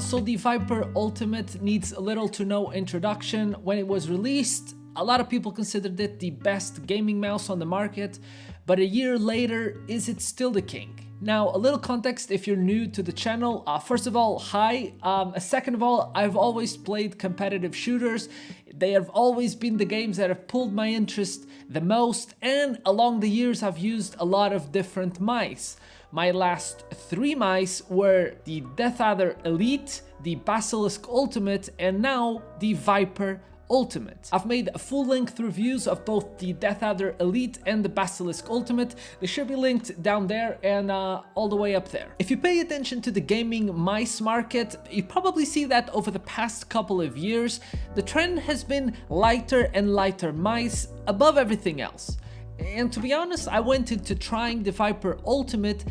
Also, the Viper Ultimate needs little to no introduction. When it was released, a lot of people considered it the best gaming mouse on the market, but a year later, is it still the king? Now, a little context if you're new to the channel. First of all, hi. Second of all, I've always played competitive shooters. They have always been the games that have pulled my interest the most, and along the years I've used a lot of different mice. My last 3 mice were the Death Adder Elite, the Basilisk Ultimate, and now the Viper Ultimate. I've made full-length reviews of both the Death Adder Elite and the Basilisk Ultimate. They should be linked down there and all the way up there. If you pay attention to the gaming mice market, you probably see that over the past couple of years, the trend has been lighter and lighter mice above everything else. And to be honest, I went into trying the Viper Ultimate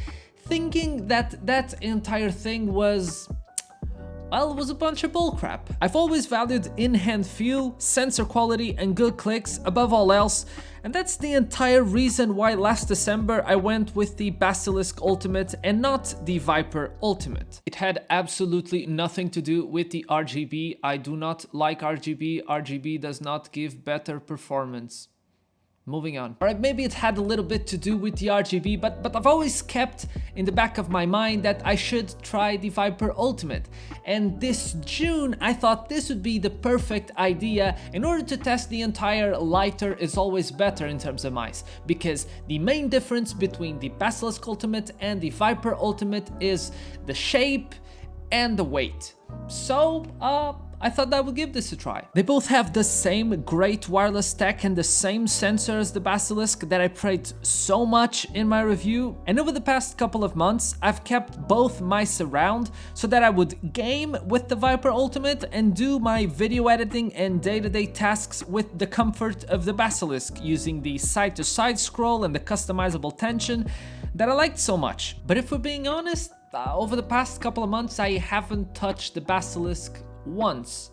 thinking that that entire thing was, well, it was a bunch of bullcrap. I've always valued in-hand feel, sensor quality, and good clicks above all else, and that's the entire reason why last December I went with the Basilisk Ultimate and not the Viper Ultimate. It had absolutely nothing to do with the RGB. I do not like RGB. RGB does not give better performance. Moving on. Alright, maybe it had a little bit to do with the RGB, but I've always kept in the back of my mind that I should try the Viper Ultimate. And this June, I thought this would be the perfect idea in order to test the entire lighter is always better in terms of mice. Because the main difference between the Basilisk Ultimate and the Viper Ultimate is the shape and the weight. So, I thought I would give this a try. They both have the same great wireless tech and the same sensor as the Basilisk that I praised so much in my review. And over the past couple of months, I've kept both mice around so that I would game with the Viper Ultimate and do my video editing and day-to-day tasks with the comfort of the Basilisk, using the side-to-side scroll and the customizable tension that I liked so much. But if we're being honest, over the past couple of months, I haven't touched the Basilisk once.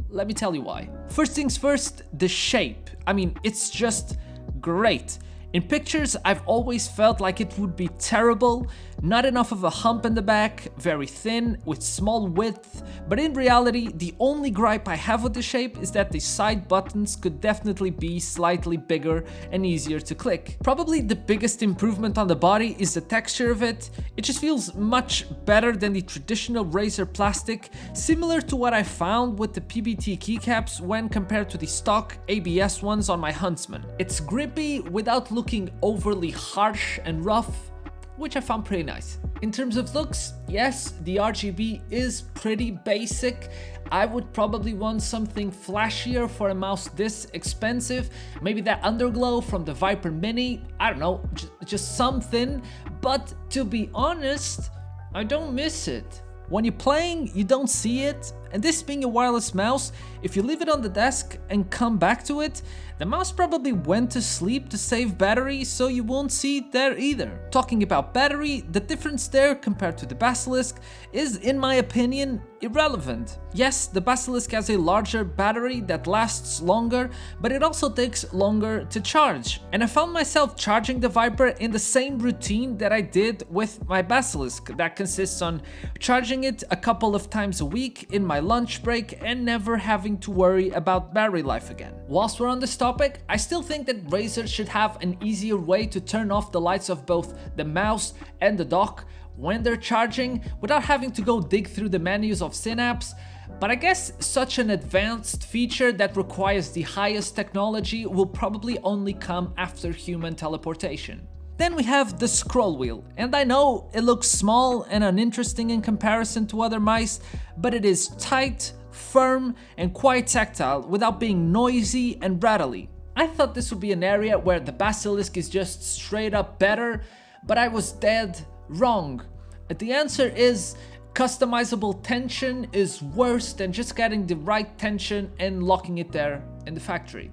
Let me tell you why. First things first, the shape. I mean, it's just great. In pictures, I've always felt like it would be terrible, not enough of a hump in the back, very thin, with small width, but in reality, the only gripe I have with the shape is that the side buttons could definitely be slightly bigger and easier to click. Probably the biggest improvement on the body is the texture of it. It just feels much better than the traditional Razer plastic, similar to what I found with the PBT keycaps when compared to the stock ABS ones on my Huntsman. It's grippy without looking overly harsh and rough, which I found pretty nice. In terms of looks, yes, the RGB is pretty basic. I would probably want something flashier for a mouse this expensive. Maybe that underglow from the Viper Mini, I don't know, just something. But to be honest, I don't miss it. When you're playing, you don't see it, and this being a wireless mouse, if you leave it on the desk and come back to it, the mouse probably went to sleep to save battery, so you won't see it there either. Talking about battery, the difference there compared to the Basilisk is, in my opinion, irrelevant. Yes, the Basilisk has a larger battery that lasts longer, but it also takes longer to charge. And I found myself charging the Viper in the same routine that I did with my Basilisk, that consists on charging it a couple of times a week in my lunch break and never having to worry about battery life again. Whilst we're on this topic, I still think that Razer should have an easier way to turn off the lights of both the mouse and the dock when they're charging without having to go dig through the menus of Synapse. But I guess such an advanced feature that requires the highest technology will probably only come after human teleportation. Then we have the scroll wheel, and I know it looks small and uninteresting in comparison to other mice, but it is tight, firm, and quite tactile without being noisy and rattly. I thought this would be an area where the Basilisk is just straight up better, but I was dead wrong. The answer is customizable tension is worse than just getting the right tension and locking it there in the factory.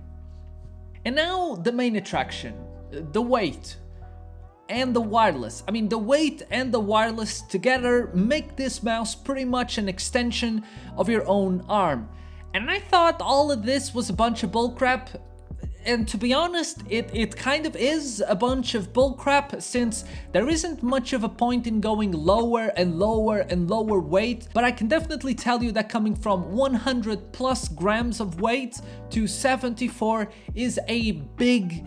And now the main attraction, the weight and the wireless. I mean, the weight and the wireless together make this mouse pretty much an extension of your own arm. And I thought all of this was a bunch of bullcrap. And to be honest, it kind of is a bunch of bullcrap, since there isn't much of a point in going lower and lower and lower weight, but I can definitely tell you that coming from 100 plus grams of weight to 74 is a big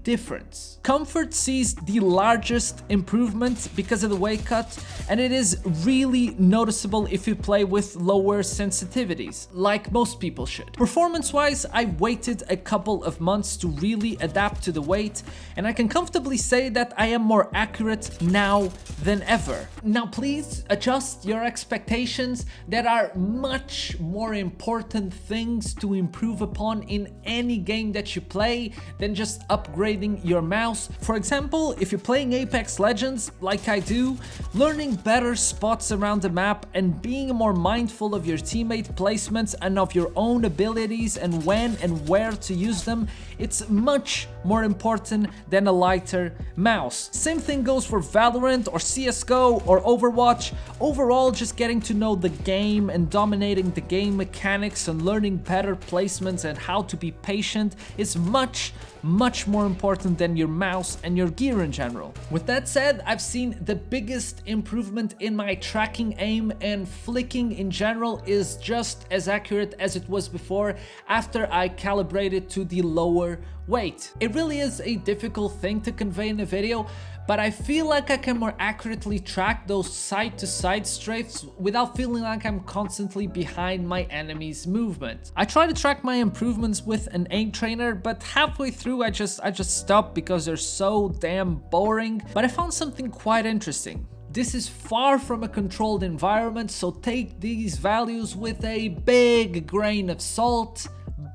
difference. Comfort sees the largest improvement because of the weight cut, and it is really noticeable if you play with lower sensitivities, like most people should. Performance-wise, I waited a couple of months to really adapt to the weight, and I can comfortably say that I am more accurate now than ever. Now please adjust your expectations. There are much more important things to improve upon in any game that you play than just upgrading your mouse. For example, if you're playing Apex Legends like I do, learning better spots around the map and being more mindful of your teammate placements and of your own abilities and when and where to use them, it's much more important than a lighter mouse. Same thing goes for Valorant or CSGO or Overwatch. Overall, just getting to know the game and dominating the game mechanics and learning better placements and how to be patient is much more important than your mouse and your gear in general. With that said, I've seen the biggest improvement in my tracking aim, and flicking in general is just as accurate as it was before after I calibrated to the lower weight. It really is a difficult thing to convey in a video, but I feel like I can more accurately track those side-to-side strafes without feeling like I'm constantly behind my enemy's movement. I try to track my improvements with an aim trainer, but halfway through I just stopped because they're so damn boring. But I found something quite interesting. This is far from a controlled environment, so take these values with a big grain of salt.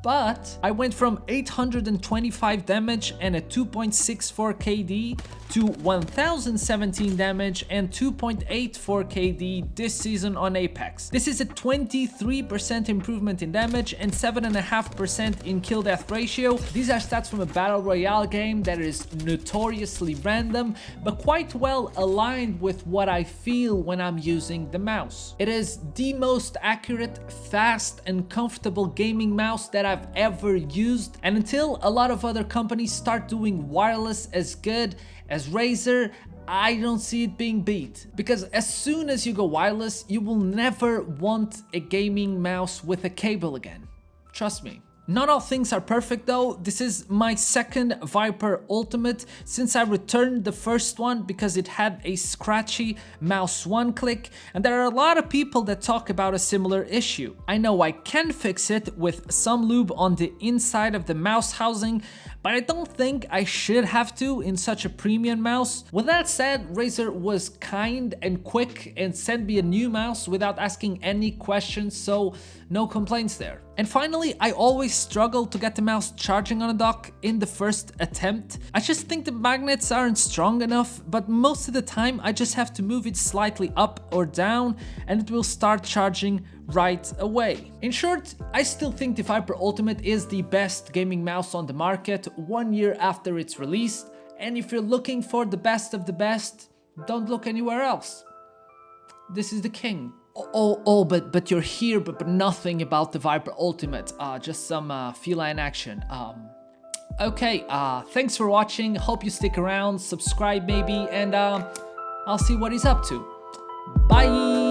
But I went from 825 damage and a 2.64 KD to 1017 damage and 2.84 KD this season on Apex. This is a 23% improvement in damage and 7.5% in kill death ratio. These are stats from a battle royale game that is notoriously random, but quite well aligned with what I feel when I'm using the mouse. It is the most accurate, fast and comfortable gaming mouse that I've ever used, and until a lot of other companies start doing wireless as good as Razer, I don't see it being beat. Because as soon as you go wireless, you will never want a gaming mouse with a cable again. Trust me. Not all things are perfect though. This is my second Viper Ultimate since I returned the first one because it had a scratchy mouse one click, and there are a lot of people that talk about a similar issue. I know I can fix it with some lube on the inside of the mouse housing, but I don't think I should have to in such a premium mouse. With that said, Razer was kind and quick and sent me a new mouse without asking any questions, so no complaints there. And finally, I always struggle to get the mouse charging on a dock in the first attempt. I just think the magnets aren't strong enough, but most of the time I just have to move it slightly up or down and it will start charging right away. In short, I still think the Viper Ultimate is the best gaming mouse on the market 1 year after its release, and if you're looking for the best of the best, don't look anywhere else. This is the king. But you're here, but nothing about the Viper Ultimate, just some Feline Action. Okay, thanks for watching, hope you stick around, subscribe maybe, and I'll see what he's up to. Bye!